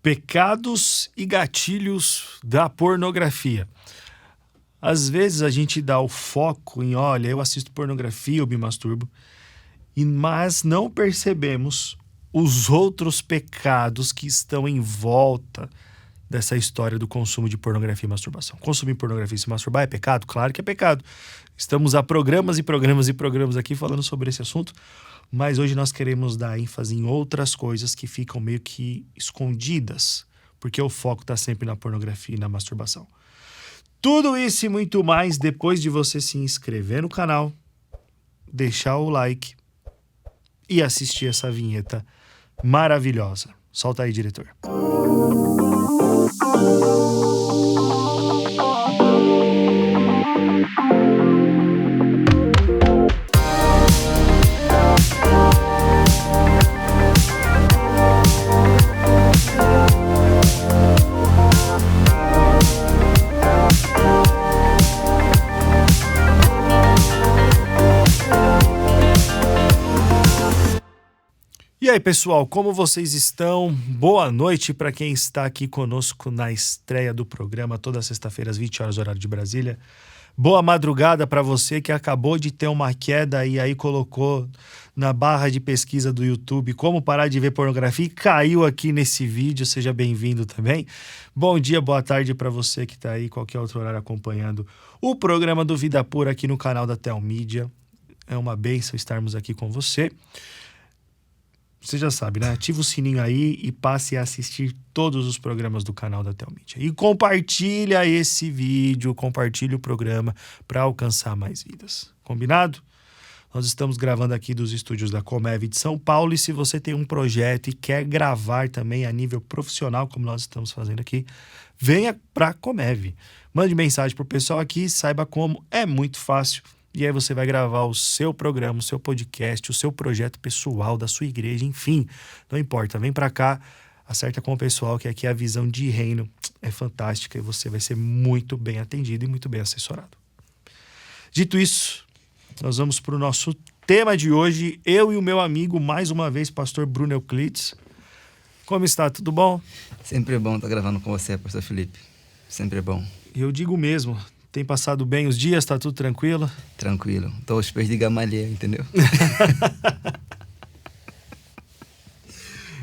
Pecados e gatilhos da pornografia. Às vezes a gente dá o foco em, olha, eu assisto pornografia, eu me masturbo, mas não percebemos os outros pecados que estão em volta dessa história do consumo de pornografia e masturbação. Consumir pornografia e se masturbar é pecado? Claro que é pecado. Estamos há programas e programas e programas aqui falando sobre esse assunto, mas hoje nós queremos dar ênfase em outras coisas que ficam meio que escondidas, porque o foco está sempre na pornografia e na masturbação. Tudo isso e muito mais depois de você se inscrever no canal, deixar o like e assistir essa vinheta maravilhosa. Solta aí, diretor. E aí, pessoal, como vocês estão? Boa noite para quem está aqui conosco na estreia do programa, toda sexta-feira às 20 horas, horário de Brasília. Boa madrugada para você que acabou de ter uma queda e aí colocou na barra de pesquisa do YouTube como parar de ver pornografia e caiu aqui nesse vídeo. Seja bem-vindo também. Bom dia, boa tarde para você que está aí qualquer outro horário acompanhando o programa do Vida Pura aqui no canal da Telmídia. É uma bênção estarmos aqui com você. Você já sabe, né? Ativa o sininho aí e passe a assistir todos os programas do canal da Telmídia. E compartilha esse vídeo, compartilha o programa para alcançar mais vidas. Combinado? Nós estamos gravando aqui dos estúdios da Comev de São Paulo e se você tem um projeto e quer gravar também a nível profissional, como nós estamos fazendo aqui, venha para a Comev. Mande mensagem para o pessoal aqui, saiba como, é muito fácil. E aí você vai gravar o seu programa, o seu podcast, o seu projeto pessoal da sua igreja, enfim, não importa. Vem para cá, acerta com o pessoal que aqui a visão de reino é fantástica e você vai ser muito bem atendido e muito bem assessorado. Dito isso, nós vamos para o nosso tema de hoje. Eu e o meu amigo, mais uma vez, pastor Bruno Euclides. Como está? Tudo bom? Sempre é bom estar gravando com você, pastor Felipe. Sempre é bom. Eu digo mesmo. Tem passado bem os dias? Tá tudo tranquilo? Tranquilo. Tô aos pés de Gamaliel, entendeu?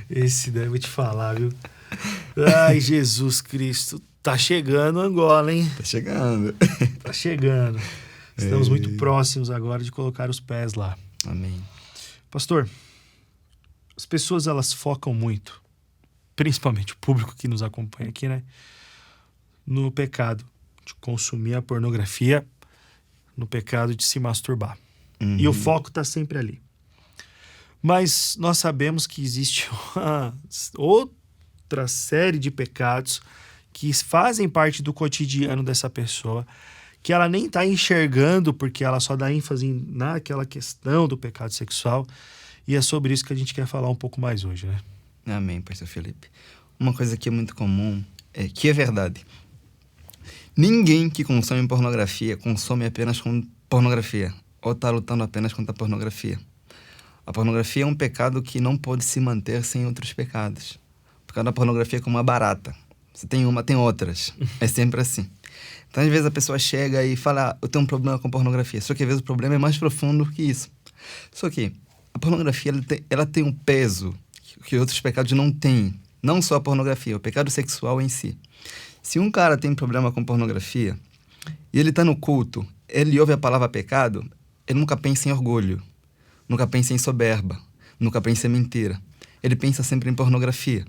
Esse daí eu vou te falar, viu? Ai, Jesus Cristo. Tá chegando Angola, hein? Tá chegando. Tá chegando. Estamos muito próximos agora de colocar os pés lá. Amém. Pastor, as pessoas elas focam muito, principalmente o público que nos acompanha aqui, né? No pecado de consumir a pornografia, no pecado de se masturbar. E o foco está sempre ali. Mas nós sabemos que existe uma outra série de pecados que fazem parte do cotidiano dessa pessoa, que ela nem está enxergando porque ela só dá ênfase naquela questão do pecado sexual. E é sobre isso que a gente quer falar um pouco mais hoje, né? Amém, pastor Felipe. Uma coisa que é muito comum, que é verdade. Ninguém que consome pornografia consome apenas com pornografia ou está lutando apenas contra a pornografia. A pornografia é um pecado que não pode se manter sem outros pecados. O pecado da pornografia é como uma barata. Você tem uma, tem outras. É sempre assim. Então, às vezes, a pessoa chega e fala, eu tenho um problema com pornografia. Só que, às vezes, o problema é mais profundo que isso. Só que a pornografia ela tem um peso que outros pecados não têm. Não só a pornografia, o pecado sexual em si. Se um cara tem problema com pornografia e ele está no culto, ele ouve a palavra pecado, ele nunca pensa em orgulho, nunca pensa em soberba, nunca pensa em mentira. Ele pensa sempre em pornografia.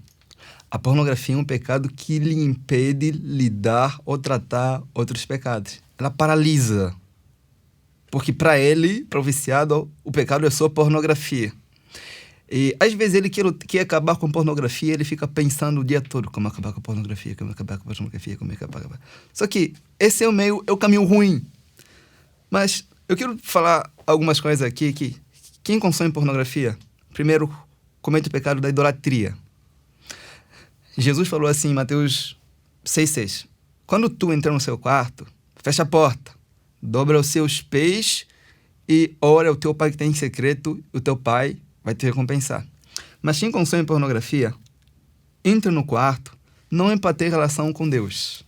A pornografia é um pecado que lhe impede lidar ou tratar outros pecados. Ela paralisa. Porque para ele, para o viciado, o pecado é só pornografia. E às vezes ele quer acabar com pornografia, ele fica pensando o dia todo como acabar com a pornografia, como acabar com a pornografia, como acabar. Só que esse é o caminho ruim. Mas eu quero falar algumas coisas aqui que quem consome pornografia, primeiro, comete o pecado da idolatria. Jesus falou assim em Mateus 6,6. Quando tu entrar no seu quarto, fecha a porta, dobra os seus pés e ora ao teu pai que tem em secreto, o teu pai vai te recompensar. Mas quem consome pornografia entra no quarto não é para ter relação com Deus,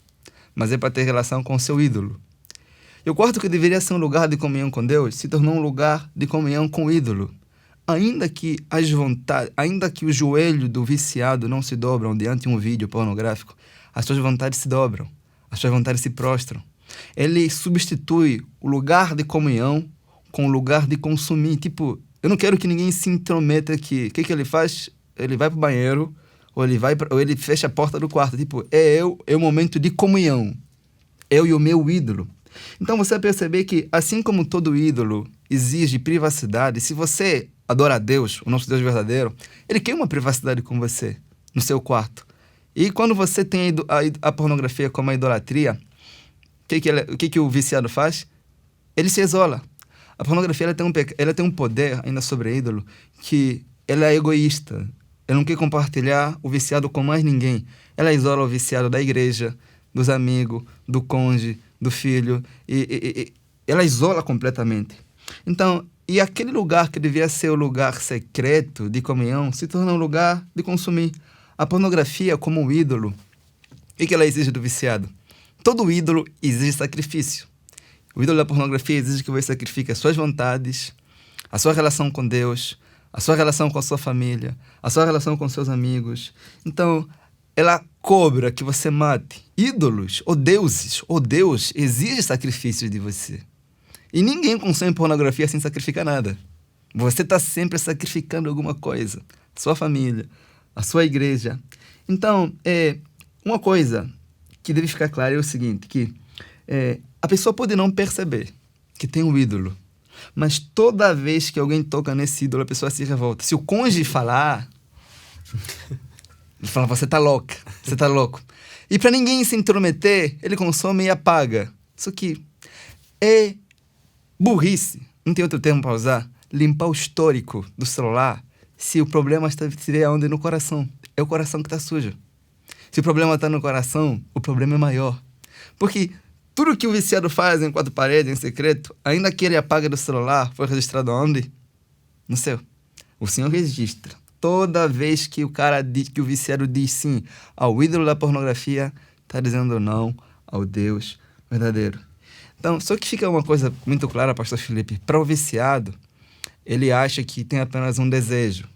mas é para ter relação com o seu ídolo. E o quarto, que deveria ser um lugar de comunhão com Deus, se tornou um lugar de comunhão com o ídolo. Ainda que o joelho do viciado não se dobram diante de um vídeo pornográfico, as suas vontades se dobram, as suas vontades se prostram. Ele substitui o lugar de comunhão com o lugar de consumir. Tipo, eu não quero que ninguém se intrometa aqui. O que ele faz? Ele vai pro banheiro, ou ele fecha a porta do quarto. Tipo, é o momento de comunhão. Eu e o meu ídolo. Então você vai perceber que, assim como todo ídolo exige privacidade, se você adora a Deus, o nosso Deus verdadeiro, ele quer uma privacidade com você, no seu quarto. E quando você tem a pornografia como a idolatria, o que o viciado faz? Ele se isola. A pornografia ela tem um poder ainda sobre o ídolo, que ela é egoísta. Ela não quer compartilhar o viciado com mais ninguém. Ela isola o viciado da igreja, dos amigos, do cônjuge, do filho. E ela isola completamente. Então, e aquele lugar que devia ser o lugar secreto de comunhão se torna um lugar de consumir. A pornografia, como um ídolo, o que ela exige do viciado? Todo ídolo exige sacrifício. O ídolo da pornografia exige que você sacrifique as suas vontades, a sua relação com Deus, a sua relação com a sua família, a sua relação com seus amigos. Então, ela cobra que você mate ídolos ou deuses. O Deus exige sacrifícios de você. E ninguém consome pornografia sem sacrificar nada. Você está sempre sacrificando alguma coisa. Sua família, a sua igreja. Então, uma coisa que deve ficar clara é o seguinte, que a pessoa pode não perceber que tem um ídolo, mas toda vez que alguém toca nesse ídolo, a pessoa se revolta. Se o cônjuge falar, ele fala, você tá louca, você tá louco. E para ninguém se intrometer, ele consome e apaga. Isso aqui é burrice, não tem outro termo para usar, limpar o histórico do celular, se o problema estaria onde? No coração. É o coração que está sujo. Se o problema está no coração, o problema é maior. Porque tudo que o viciado faz em quatro paredes, em secreto, ainda que ele apague do celular, foi registrado onde? No céu. O Senhor registra. Toda vez que o viciado diz sim ao ídolo da pornografia, está dizendo não ao Deus verdadeiro. Então, só que fica uma coisa muito clara, pastor Felipe. Para o viciado, ele acha que tem apenas um desejo.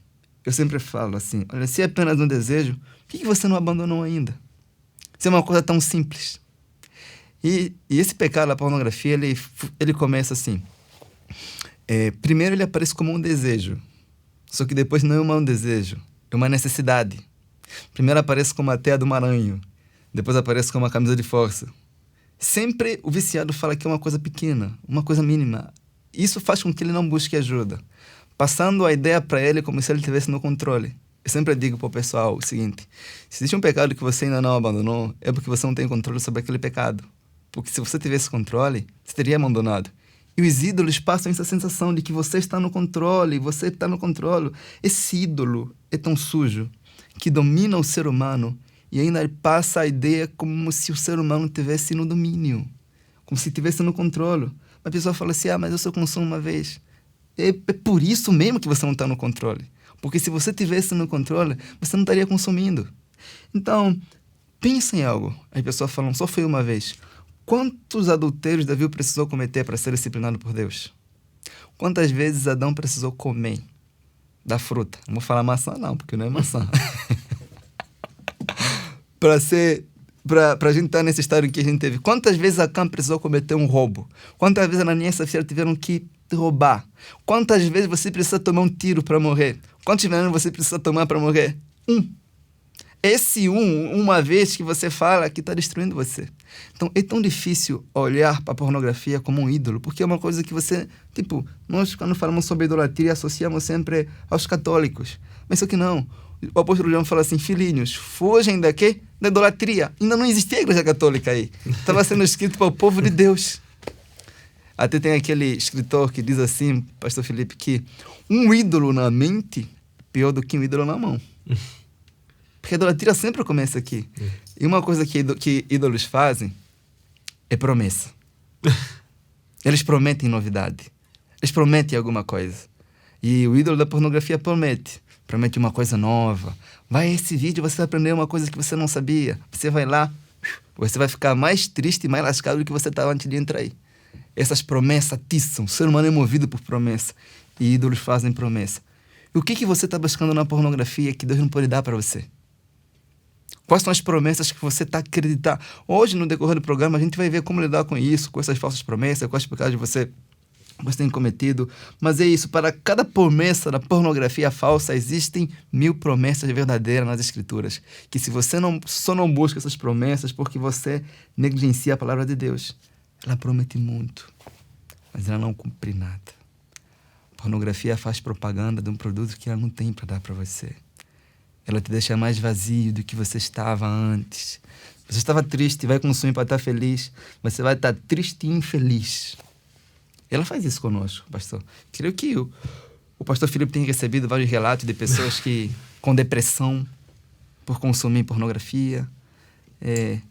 Eu sempre falo assim, olha, se é apenas um desejo, por que você não abandonou ainda? Se é uma coisa tão simples. E esse pecado da pornografia, ele começa assim. Primeiro ele aparece como um desejo. Só que depois não é um desejo, é uma necessidade. Primeiro aparece como a teia do maranhão. Depois aparece como uma camisa de força. Sempre o viciado fala que é uma coisa pequena, uma coisa mínima. Isso faz com que ele não busque ajuda, passando a ideia para ele como se ele estivesse no controle. Eu sempre digo para o pessoal o seguinte, se existe um pecado que você ainda não abandonou, é porque você não tem controle sobre aquele pecado. Porque se você tivesse controle, você teria abandonado. E os ídolos passam essa sensação de que você está no controle, você está no controle. Esse ídolo é tão sujo que domina o ser humano e ainda passa a ideia como se o ser humano estivesse no domínio, como se estivesse no controle. A pessoa fala assim, mas eu só consumo uma vez. É por isso mesmo que você não está no controle. Porque se você estivesse no controle, você não estaria consumindo. Então, pensa em algo. As pessoas falam, só foi uma vez. Quantos adultérios Davi precisou cometer para ser disciplinado por Deus? Quantas vezes Adão precisou comer da fruta? Não vou falar maçã não, porque não é maçã. Para a gente estar nesse estado que a gente teve. Quantas vezes Acã precisou cometer um roubo? Quantas vezes Ananias e Safira tiveram que roubar? Quantas vezes você precisa tomar um tiro para morrer? Quantos venenos você precisa tomar para morrer? Esse uma vez que você fala que está destruindo você. Então, é tão difícil olhar para a pornografia como um ídolo, porque é uma coisa que você... Tipo, nós quando falamos sobre idolatria, associamos sempre aos católicos. Mas só que não. O apóstolo João fala assim, filhinhos, fugem da quê? Da idolatria. Ainda não existia a igreja católica aí. Estava sendo escrito para o povo de Deus. Até tem aquele escritor que diz assim, pastor Felipe, que um ídolo na mente é pior do que um ídolo na mão. Porque a idolatria sempre começa aqui. E uma coisa que ídolos fazem é promessa. Eles prometem novidade. Eles prometem alguma coisa. E o ídolo da pornografia promete. promete uma coisa nova. Vai esse vídeo, você vai aprender uma coisa que você não sabia. Você vai lá, você vai ficar mais triste e mais lascado do que você estava antes de entrar aí. Essas promessas atiçam. O ser humano é movido por promessa. E ídolos fazem promessa. E o que você está buscando na pornografia que Deus não pode dar para você? Quais são as promessas que você está acreditando? Hoje, no decorrer do programa, a gente vai ver como lidar com isso, com essas falsas promessas, quais pecados você tem cometido. Mas é isso, para cada promessa da pornografia falsa, existem 1000 promessas verdadeiras nas Escrituras. Que se você só não busca essas promessas, porque você negligencia a palavra de Deus. Ela promete muito, mas ela não cumpre nada. A pornografia faz propaganda de um produto que ela não tem para dar para você. Ela te deixa mais vazio do que você estava antes. Você estava triste, vai consumir para estar feliz, mas você vai estar triste e infeliz. Ela faz isso conosco, pastor. Creio que o pastor Felipe tem recebido vários relatos de pessoas que com depressão por consumir pornografia,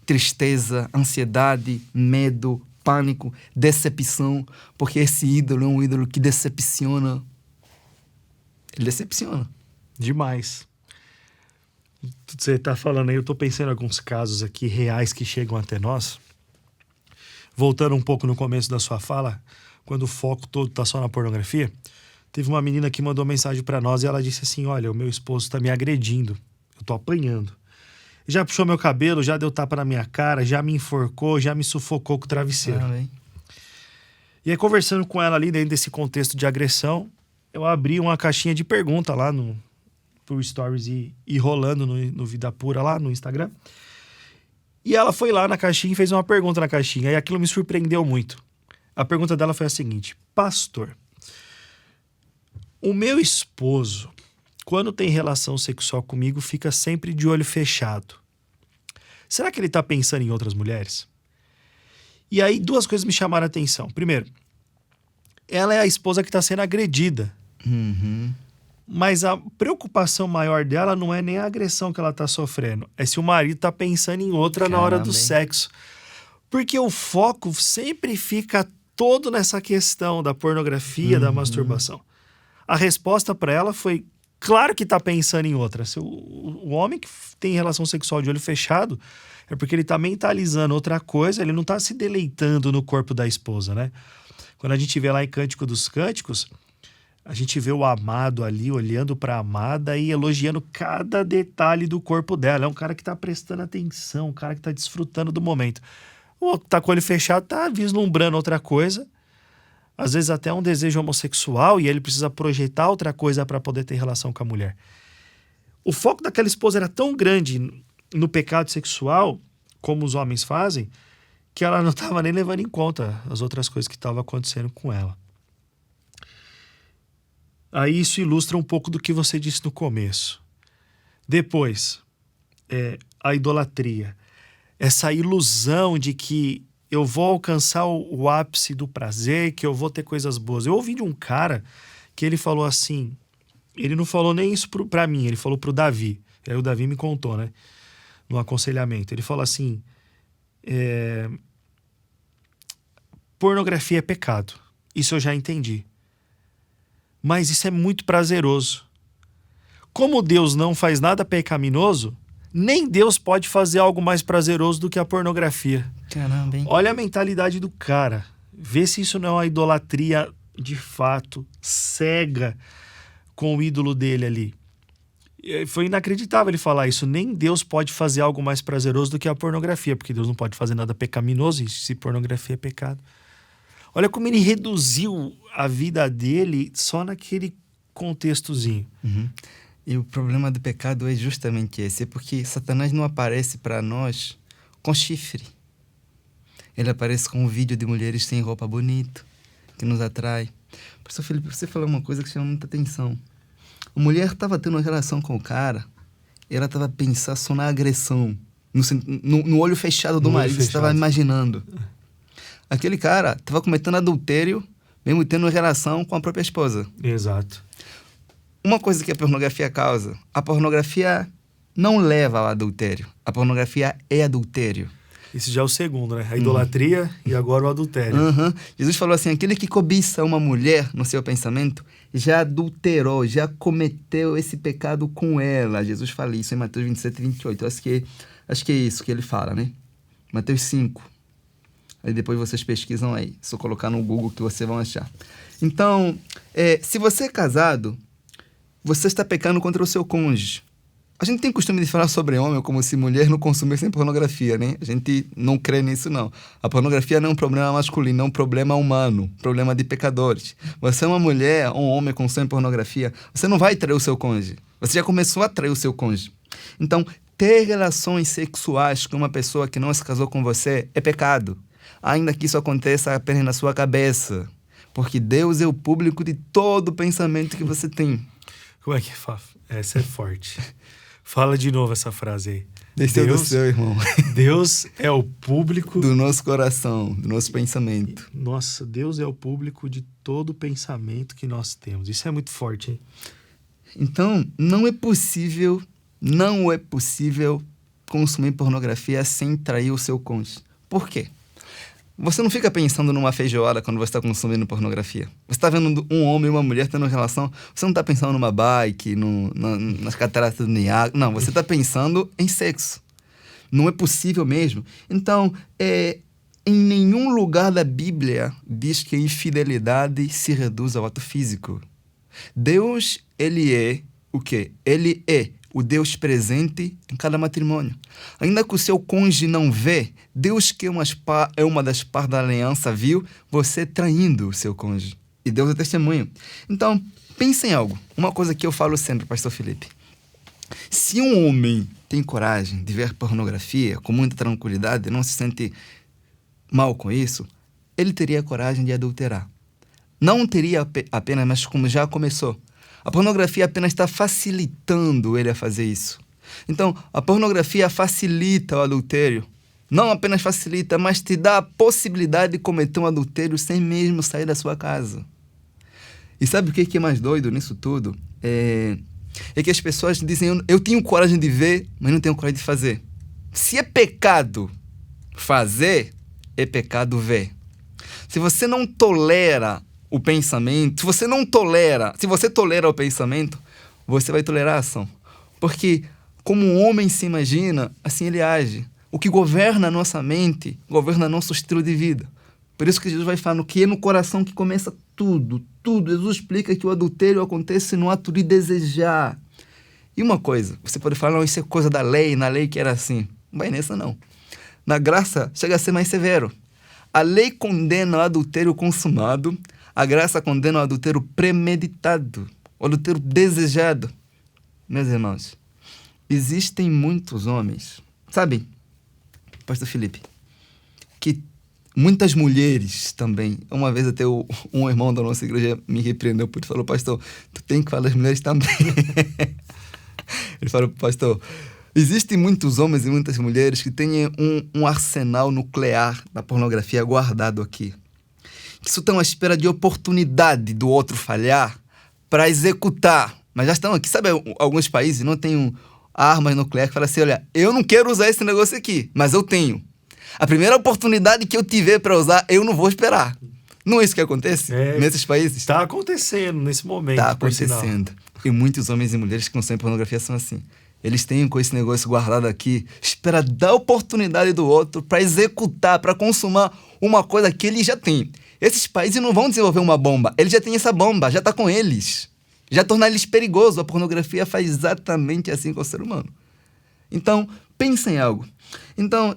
tristeza, ansiedade, medo, pânico, decepção, porque esse ídolo é um ídolo que decepciona. Ele decepciona. Demais. Você está falando aí, eu estou pensando em alguns casos aqui reais que chegam até nós. Voltando um pouco no começo da sua fala, quando o foco todo está só na pornografia, teve uma menina que mandou mensagem para nós e ela disse assim, olha, o meu esposo está me agredindo, eu estou apanhando. Já puxou meu cabelo, já deu tapa na minha cara, já me enforcou, já me sufocou com o travesseiro. E aí, conversando com ela ali dentro desse contexto de agressão, eu abri uma caixinha de pergunta lá pro Stories e rolando no Vida Pura lá no Instagram. E ela foi lá na caixinha e fez uma pergunta na caixinha. E aquilo me surpreendeu muito. A pergunta dela foi a seguinte: pastor, o meu esposo, quando tem relação sexual comigo, fica sempre de olho fechado. Será que ele está pensando em outras mulheres? E aí 2 coisas me chamaram a atenção. Primeiro, ela é a esposa que está sendo agredida. Uhum. Mas a preocupação maior dela não é nem a agressão que ela tá sofrendo. É se o marido tá pensando em outra na hora do sexo. Porque o foco sempre fica todo nessa questão da pornografia, da masturbação. A resposta para ela foi, claro que tá pensando em outra. Se o homem que tem relação sexual de olho fechado é porque ele tá mentalizando outra coisa, ele não tá se deleitando no corpo da esposa, né? Quando a gente vê lá em Cântico dos Cânticos, a gente vê o amado ali olhando para a amada e elogiando cada detalhe do corpo dela. É um cara que está prestando atenção, um cara que está desfrutando do momento. O outro tá com o olho fechado, tá vislumbrando outra coisa. Às vezes até um desejo homossexual e ele precisa projetar outra coisa para poder ter relação com a mulher. O foco daquela esposa era tão grande no pecado sexual, como os homens fazem, que ela não estava nem levando em conta as outras coisas que estavam acontecendo com ela. Aí isso ilustra um pouco do que você disse no começo. Depois, a idolatria. Essa ilusão de que eu vou alcançar o ápice do prazer, que eu vou ter coisas boas. Eu ouvi de um cara que ele falou assim, ele não falou nem isso pra mim, ele falou pro Davi. Aí o Davi me contou, né? No aconselhamento. Ele falou assim, pornografia é pecado. Isso eu já entendi. Mas isso é muito prazeroso. Como Deus não faz nada pecaminoso, nem Deus pode fazer algo mais prazeroso do que a pornografia. Caramba, hein? Olha a mentalidade do cara. Vê se isso não é uma idolatria de fato, cega com o ídolo dele ali. Foi inacreditável ele falar isso. Nem Deus pode fazer algo mais prazeroso do que a pornografia, porque Deus não pode fazer nada pecaminoso, e se pornografia é pecado. Olha como ele reduziu a vida dele só naquele contextozinho. Uhum. E o problema do pecado é justamente esse, porque Satanás não aparece para nós com chifre. Ele aparece com um vídeo de mulheres sem roupa bonita, que nos atrai. Pastor Felipe, você falou uma coisa que chama muita atenção. A mulher estava tendo uma relação com o cara, ela estava pensando só na agressão, no olho fechado do marido, estava imaginando. Aquele cara estava cometendo adultério, mesmo tendo relação com a própria esposa. Exato. Uma coisa que a pornografia causa, a pornografia não leva ao adultério. A pornografia é adultério. Esse já é o segundo, né? A idolatria e agora o adultério. Jesus falou assim, aquele que cobiça uma mulher no seu pensamento já adulterou, já cometeu esse pecado com ela. Jesus fala isso em Mateus 27 e 28. Acho que é isso que ele fala, né? Mateus 5. Aí depois vocês pesquisam aí. Só colocar no Google que vocês vão achar. Então, se você é casado, você está pecando contra o seu cônjuge. A gente tem costume de falar sobre homem como se mulher não consumisse pornografia, né? A gente não crê nisso, não. A pornografia não é um problema masculino, é um problema humano, problema de pecadores. Você é uma mulher, um homem consome pornografia, você não vai trair o seu cônjuge. Você já começou a trair o seu cônjuge. Então, ter relações sexuais com uma pessoa que não se casou com você é pecado. Ainda que isso aconteça apenas na sua cabeça. Porque Deus é o público de todo pensamento que você tem. Como é que fala? Essa é forte. Fala de novo essa frase aí. Desceu do céu, irmão. Deus é o público... do nosso coração, do nosso pensamento. Nossa, Deus é o público de todo pensamento que nós temos. Isso é muito forte, hein? Então, não é possível consumir pornografia sem trair o seu cônjuge. Por quê? Você não fica pensando numa feijoada quando você está consumindo pornografia. Você está vendo um homem e uma mulher tendo relação, você não está pensando numa bike, nas cataratas do Niágara. Não, você está pensando em sexo. Não é possível mesmo. Então, em nenhum lugar da Bíblia diz que a infidelidade se reduz ao ato físico. Deus, ele é o quê? Ele é o Deus presente em cada matrimônio. Ainda que o seu cônjuge não vê, Deus, que é uma das partes da aliança, viu você traindo o seu cônjuge. E Deus é testemunho. Então, pense em algo. Uma coisa que eu falo sempre, pastor Felipe. Se um homem tem coragem de ver pornografia com muita tranquilidade, não se sente mal com isso, ele teria coragem de adulterar. Não teria apenas, mas como já começou. A pornografia apenas está facilitando ele a fazer isso. Então, a pornografia facilita o adultério. Não apenas facilita, mas te dá a possibilidade de cometer um adultério sem mesmo sair da sua casa. E sabe o que é mais doido nisso tudo? É que as pessoas dizem, eu tenho coragem de ver, mas não tenho coragem de fazer. Se é pecado fazer, é pecado ver. Se você não tolera o pensamento, se você tolera o pensamento, você vai tolerar a ação. Porque como um homem se imagina, assim ele age. O que governa a nossa mente, governa nosso estilo de vida. Por isso que Jesus vai falar que é no coração que começa tudo. Jesus explica que o adultério acontece no ato de desejar. E uma coisa, você pode falar, não, isso é coisa da lei, na lei que era assim. Não vai nessa, não. Na graça, chega a ser mais severo. A lei condena o adultério consumado, a graça condena o adultério premeditado, o adultério desejado. Meus irmãos, existem muitos homens, sabe, pastor Felipe, que muitas mulheres também. Uma vez até um irmão da nossa igreja me repreendeu porque falou, pastor, tu tem que falar das mulheres também. Ele falou, pastor, existem muitos homens e muitas mulheres que têm um arsenal nuclear da pornografia guardado aqui. Que só estão à espera de oportunidade do outro falhar para executar. Mas já estão aqui. Sabe, alguns países não têm armas nucleares que falam assim, olha, eu não quero usar esse negócio aqui, mas eu tenho. A primeira oportunidade que eu tiver para usar, eu não vou esperar. Não é isso que acontece nesses países? Está acontecendo nesse momento. Está acontecendo. E muitos homens e mulheres que consomem pornografia são assim. Eles têm com esse negócio guardado aqui, espera dar oportunidade do outro para executar, para consumar uma coisa que ele já tem. Esses países não vão desenvolver uma bomba. Eles já têm essa bomba, já está com eles. Já torna eles perigosos. A pornografia faz exatamente assim com o ser humano. Então, pensa em algo. Então,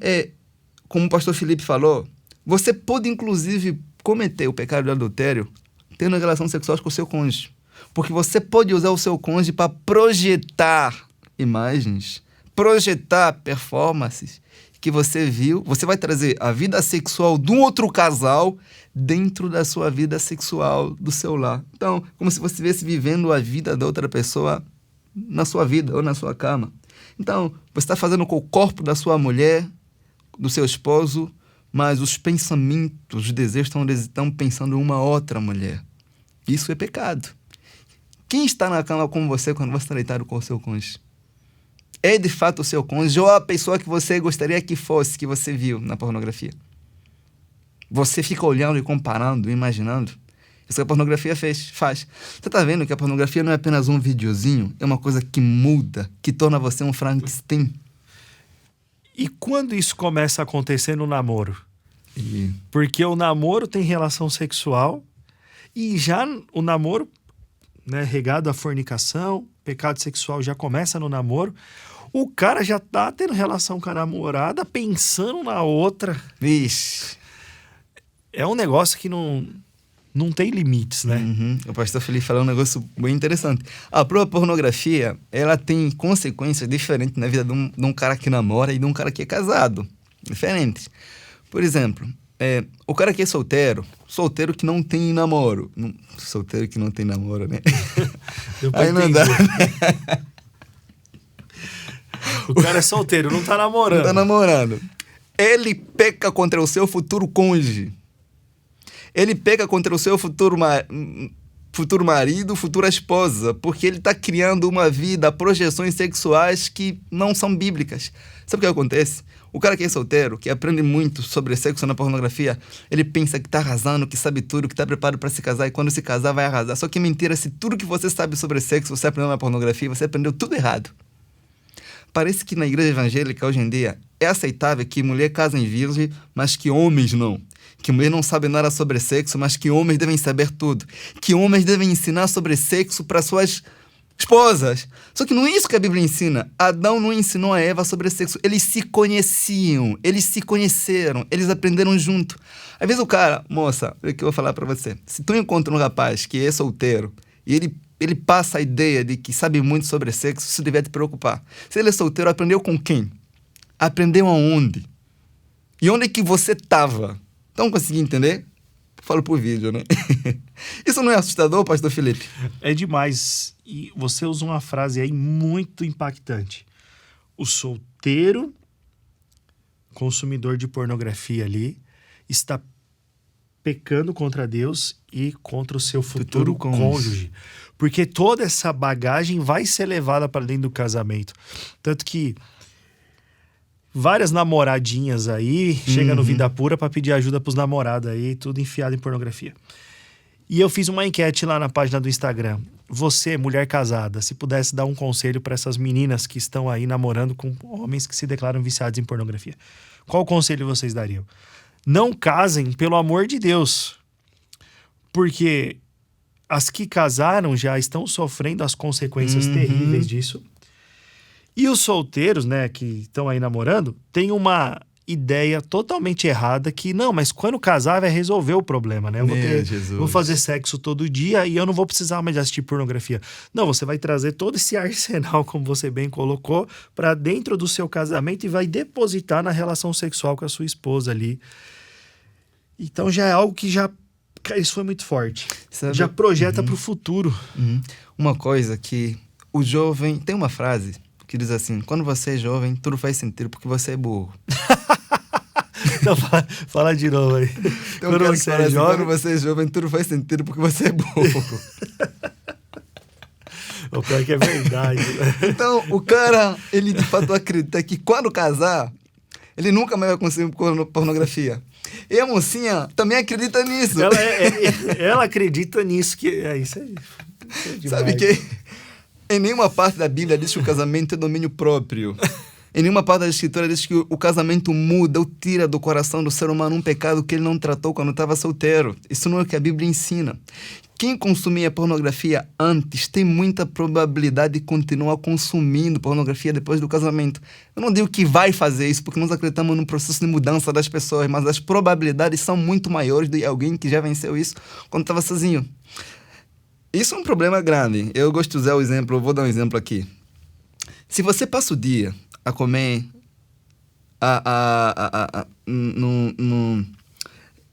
como o pastor Felipe falou, você pode, inclusive, cometer o pecado do adultério tendo relação sexual com o seu cônjuge. Porque você pode usar o seu cônjuge para projetar imagens, projetar performances que você viu. Você vai trazer a vida sexual de um outro casal dentro da sua vida sexual do seu lar. Então, como se você estivesse vivendo a vida da outra pessoa na sua vida ou na sua cama. Então, você está fazendo com o corpo da sua mulher, do seu esposo, mas os pensamentos, os desejos estão pensando em uma outra mulher. Isso é pecado. Quem está na cama com você quando você está deitado com o seu cônjuge? é de fato o seu cônjuge ou a pessoa que você gostaria que fosse, que você viu na pornografia. Você fica olhando e comparando, imaginando. Isso que a pornografia faz. Você tá vendo que a pornografia não é apenas um videozinho, é uma coisa que muda, que torna você um Frankenstein. E quando isso começa a acontecer no namoro? Porque o namoro tem relação sexual e já o namoro, né, regado à fornicação, pecado sexual já começa no namoro. O cara já tá tendo relação com a namorada, pensando na outra. Vixe. É um negócio que não tem limites, né? O pastor Felipe falou um negócio bem interessante. A própria pornografia, ela tem consequências diferentes na vida de um cara que namora e de um cara que é casado. Diferentes. Por exemplo, o cara que é solteiro que não tem namoro. Solteiro que não tem namoro, né? Aí não dá, né? O cara é solteiro, não tá namorando. Não tá namorando. Ele peca contra o seu futuro cônjuge. Ele peca contra o seu futuro marido, futura esposa, porque ele está criando uma vida, projeções sexuais que não são bíblicas. Sabe o que acontece? O cara que é solteiro, que aprende muito sobre sexo na pornografia, ele pensa que está arrasando, que sabe tudo, que está preparado para se casar e quando se casar vai arrasar. Só que mentira, se tudo que você sabe sobre sexo você aprendeu na pornografia, você aprendeu tudo errado. Parece que na igreja evangélica hoje em dia é aceitável que mulher casem virgem, mas que homens não. Que mulher não sabe nada sobre sexo, mas que homens devem saber tudo. Que homens devem ensinar sobre sexo para suas esposas. Só que não é isso que a Bíblia ensina. Adão não ensinou a Eva sobre sexo. Eles se conheciam, eles se conheceram, eles aprenderam junto. Às vezes o cara, moça, o que eu vou falar para você? Se tu encontra um rapaz que é solteiro e ele passa a ideia de que sabe muito sobre sexo, isso deve te preocupar. Se ele é solteiro, aprendeu com quem? Aprendeu aonde? E onde é que você estava? Então, consegui entender? Falo por vídeo, né? Isso não é assustador, pastor Felipe? É demais. E você usa uma frase aí muito impactante. O solteiro, consumidor de pornografia ali, está pecando contra Deus e contra o seu futuro cônjuge. Porque toda essa bagagem vai ser levada para dentro do casamento. Tanto que várias namoradinhas aí, chega no Vida Pura para pedir ajuda pros namorados aí, tudo enfiado em pornografia. E eu fiz uma enquete lá na página do Instagram. Você, mulher casada, se pudesse dar um conselho para essas meninas que estão aí namorando com homens que se declaram viciados em pornografia, qual conselho vocês dariam? Não casem, pelo amor de Deus. Porque as que casaram já estão sofrendo as consequências terríveis disso. E os solteiros, né, que estão aí namorando, têm uma ideia totalmente errada que, não, mas quando casar vai resolver o problema, né? Eu vou fazer sexo todo dia e eu não vou precisar mais assistir pornografia. Não, você vai trazer todo esse arsenal, como você bem colocou, para dentro do seu casamento e vai depositar na relação sexual com a sua esposa ali. Então já é algo que isso foi muito forte. Sabe? Já projeta para o futuro. Uma coisa que o jovem... Tem uma frase que diz assim: quando você é jovem, tudo faz sentido porque você é burro. Então, fala de novo aí. Então, quando você é jovem, tudo faz sentido porque você é burro. O pior que é verdade. Então, o cara, ele de fato acredita que quando casar, ele nunca mais vai consumir pornografia. E a mocinha também acredita nisso. Ela acredita nisso, que é isso aí. Sabe que em nenhuma parte da Bíblia diz que o casamento é domínio próprio. Em nenhuma parte da Escritura diz que o casamento muda ou tira do coração do ser humano um pecado que ele não tratou quando estava solteiro. Isso não é o que a Bíblia ensina. Quem consumia pornografia antes tem muita probabilidade de continuar consumindo pornografia depois do casamento. Eu não digo que vai fazer isso, porque nós acreditamos no processo de mudança das pessoas, mas as probabilidades são muito maiores de alguém que já venceu isso quando estava sozinho. Isso é um problema grande. Eu gosto de usar o exemplo, vou dar um exemplo aqui. Se você passa o dia a comer,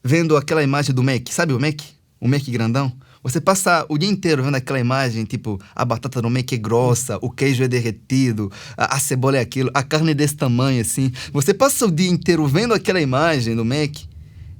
vendo aquela imagem do Mac, sabe o Mac? O Mac grandão? Você passa o dia inteiro vendo aquela imagem, tipo, a batata do Mac é grossa, o queijo é derretido, a cebola é aquilo, a carne é desse tamanho, assim. Você passa o dia inteiro vendo aquela imagem do Mac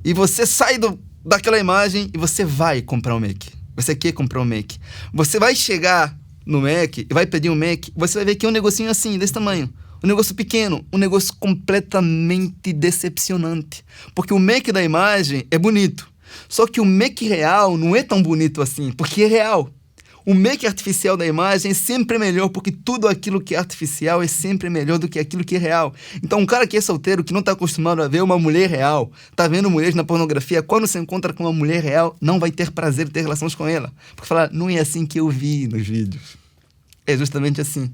e você sai daquela imagem e você vai comprar o Mac. Você quer comprar o Mac. Você vai chegar no Mac e vai pedir um Mac, você vai ver que é um negocinho assim, desse tamanho. Um negócio pequeno, um negócio completamente decepcionante. Porque o Mac da imagem é bonito. Só que o Mac real não é tão bonito assim, porque é real. O Mac artificial da imagem é sempre melhor, porque tudo aquilo que é artificial é sempre melhor do que aquilo que é real. Então, um cara que é solteiro, que não está acostumado a ver uma mulher real, tá vendo mulheres na pornografia, quando se encontra com uma mulher real, não vai ter prazer de ter relações com ela. Porque fala, não é assim que eu vi nos vídeos. É justamente assim.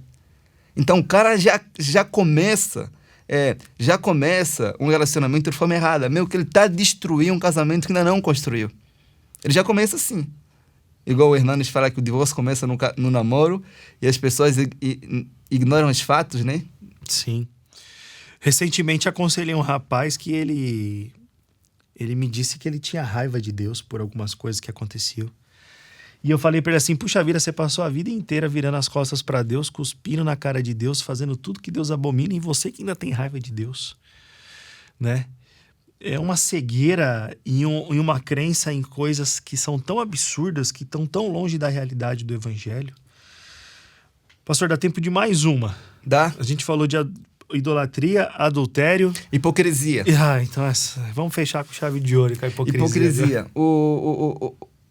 Então, o cara já começa um relacionamento de forma errada. Meio que ele está destruindo um casamento que ainda não construiu. Ele já começa assim. Igual o Hernanes fala que o divórcio começa no namoro e as pessoas ignoram os fatos, né? Sim. Recentemente aconselhei um rapaz que ele me disse que ele tinha raiva de Deus por algumas coisas que aconteciam. E eu falei pra ele assim, puxa vida, você passou a vida inteira virando as costas pra Deus, cuspindo na cara de Deus, fazendo tudo que Deus abomina, e você que ainda tem raiva de Deus, né? É uma cegueira e uma crença em coisas que são tão absurdas, que estão tão longe da realidade do evangelho. Pastor, dá tempo de mais uma. Dá. A gente falou de idolatria, adultério. Hipocrisia. Então vamos fechar com chave de ouro com a hipocrisia. Hipocrisia.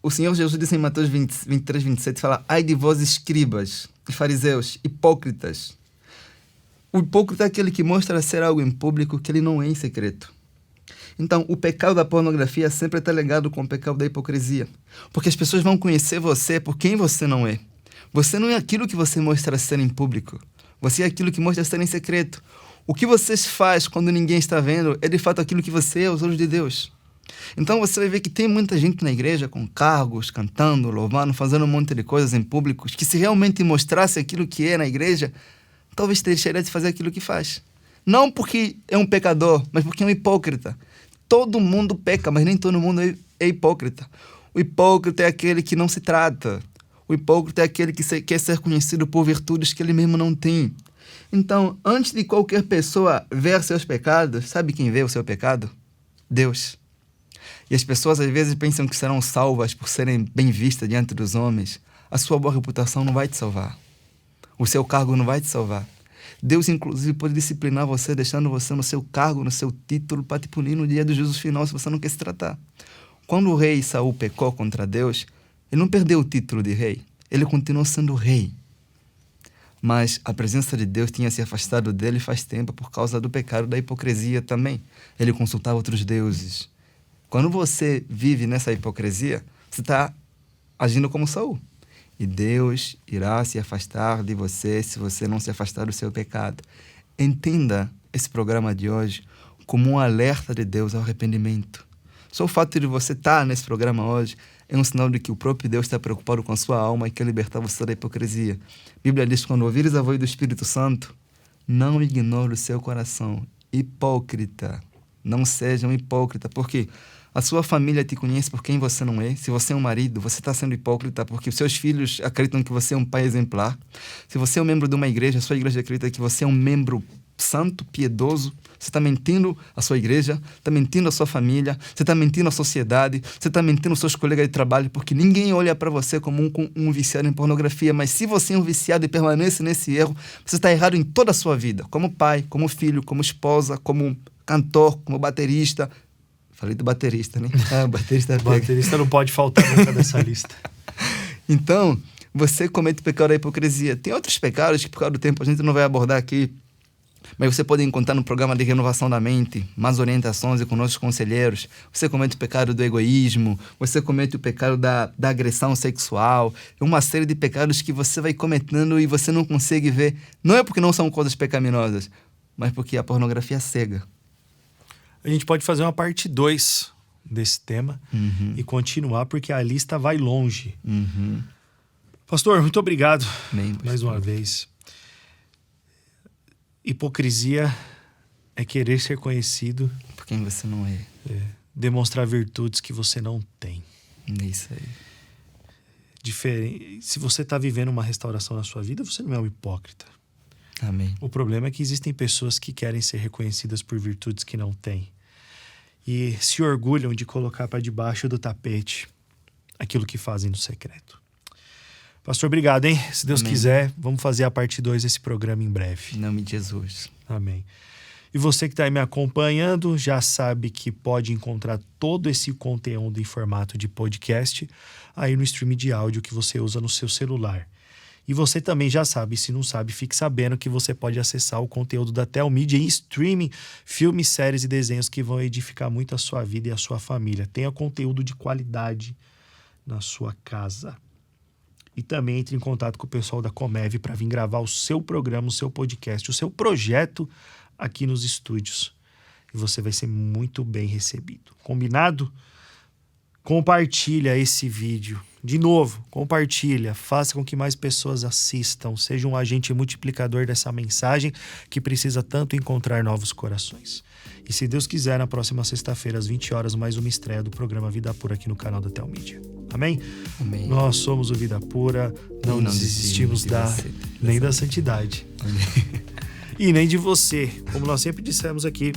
O Senhor Jesus disse em Mateus 23, 27, fala, ai de vós escribas e fariseus, hipócritas. O hipócrita é aquele que mostra ser algo em público que ele não é em secreto. Então, o pecado da pornografia sempre está ligado com o pecado da hipocrisia. Porque as pessoas vão conhecer você por quem você não é. Você não é aquilo que você mostra ser em público. Você é aquilo que mostra ser em secreto. O que você faz quando ninguém está vendo é de fato aquilo que você é aos olhos de Deus. Então você vai ver que tem muita gente na igreja com cargos, cantando, louvando, fazendo um monte de coisas em públicos, que se realmente mostrasse aquilo que é na igreja, talvez deixaria de fazer aquilo que faz. Não porque é um pecador, mas porque é um hipócrita. Todo mundo peca, mas nem todo mundo é hipócrita. O hipócrita é aquele que não se trata. O hipócrita é aquele que quer ser conhecido por virtudes que ele mesmo não tem. Então, antes de qualquer pessoa ver seus pecados, sabe quem vê o seu pecado? Deus. E as pessoas às vezes pensam que serão salvas por serem bem vistas diante dos homens. A sua boa reputação não vai te salvar. O seu cargo não vai te salvar. Deus, inclusive, pode disciplinar você, deixando você no seu cargo, no seu título, para te punir no dia do juízo final, se você não quer se tratar. Quando o rei Saul pecou contra Deus, ele não perdeu o título de rei. Ele continuou sendo rei. Mas a presença de Deus tinha se afastado dele faz tempo por causa do pecado da hipocrisia também. Ele consultava outros deuses. Quando você vive nessa hipocrisia, você está agindo como Saul. E Deus irá se afastar de você se você não se afastar do seu pecado. Entenda esse programa de hoje como um alerta de Deus ao arrependimento. Só o fato de você estar nesse programa hoje é um sinal de que o próprio Deus está preocupado com a sua alma e quer libertar você da hipocrisia. A Bíblia diz que quando ouvires a voz do Espírito Santo, não ignore o seu coração. Hipócrita. Não seja um hipócrita, porque a sua família te conhece por quem você não é. Se você é um marido, você está sendo hipócrita porque os seus filhos acreditam que você é um pai exemplar. Se você é um membro de uma igreja, a sua igreja acredita que você é um membro santo, piedoso. Você está mentindo a sua igreja, está mentindo a sua família, você está mentindo a sociedade, você está mentindo aos seus colegas de trabalho, porque ninguém olha para você como um viciado em pornografia. Mas se você é um viciado e permanece nesse erro, você está errado em toda a sua vida. Como pai, como filho, como esposa, como cantor, como baterista. Falei do baterista, né? O baterista não pode faltar nunca dessa lista. Então, você comete o pecado da hipocrisia. Tem outros pecados que, por causa do tempo, a gente não vai abordar aqui. Mas você pode encontrar no programa de renovação da mente, mais orientações e com nossos conselheiros. Você comete o pecado do egoísmo, você comete o pecado da agressão sexual. É uma série de pecados que você vai cometendo e você não consegue ver. Não é porque não são coisas pecaminosas, mas porque a pornografia é cega. A gente pode fazer uma parte 2 desse tema e continuar, porque a lista vai longe. Pastor, muito obrigado mais uma vez. Hipocrisia é querer ser conhecido por quem você não é. Demonstrar virtudes que você não tem. É isso aí. Se você está vivendo uma restauração na sua vida, você não é um hipócrita. Amém. O problema é que existem pessoas que querem ser reconhecidas por virtudes que não têm e se orgulham de colocar para debaixo do tapete aquilo que fazem no secreto. Pastor, obrigado, hein? Se Deus Amém. quiser, vamos fazer a parte 2 desse programa em breve. Em nome de Jesus. Amém. E você que está aí me acompanhando já sabe que pode encontrar todo esse conteúdo em formato de podcast aí no stream de áudio que você usa no seu celular. E você também já sabe, se não sabe, fique sabendo que você pode acessar o conteúdo da Telmedia em streaming, filmes, séries e desenhos que vão edificar muito a sua vida e a sua família. Tenha conteúdo de qualidade na sua casa. E também entre em contato com o pessoal da Comev para vir gravar o seu programa, o seu podcast, o seu projeto aqui nos estúdios. E você vai ser muito bem recebido. Combinado? Compartilha esse vídeo. De novo, compartilha. Faça com que mais pessoas assistam. Seja um agente multiplicador dessa mensagem que precisa tanto encontrar novos corações. E se Deus quiser, na próxima sexta-feira, às 20 horas, mais uma estreia do programa Vida Pura aqui no canal da Telmedia. Amém? Amém. Nós somos o Vida Pura, não desistimos nem da santidade. Amém. E nem de você. Como nós sempre dissemos aqui,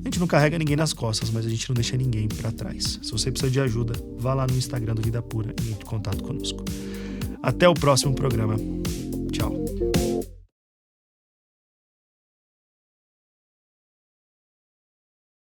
a gente não carrega ninguém nas costas, mas a gente não deixa ninguém para trás. Se você precisa de ajuda, vá lá no Instagram do Vida Pura e entre em contato conosco. Até o próximo programa.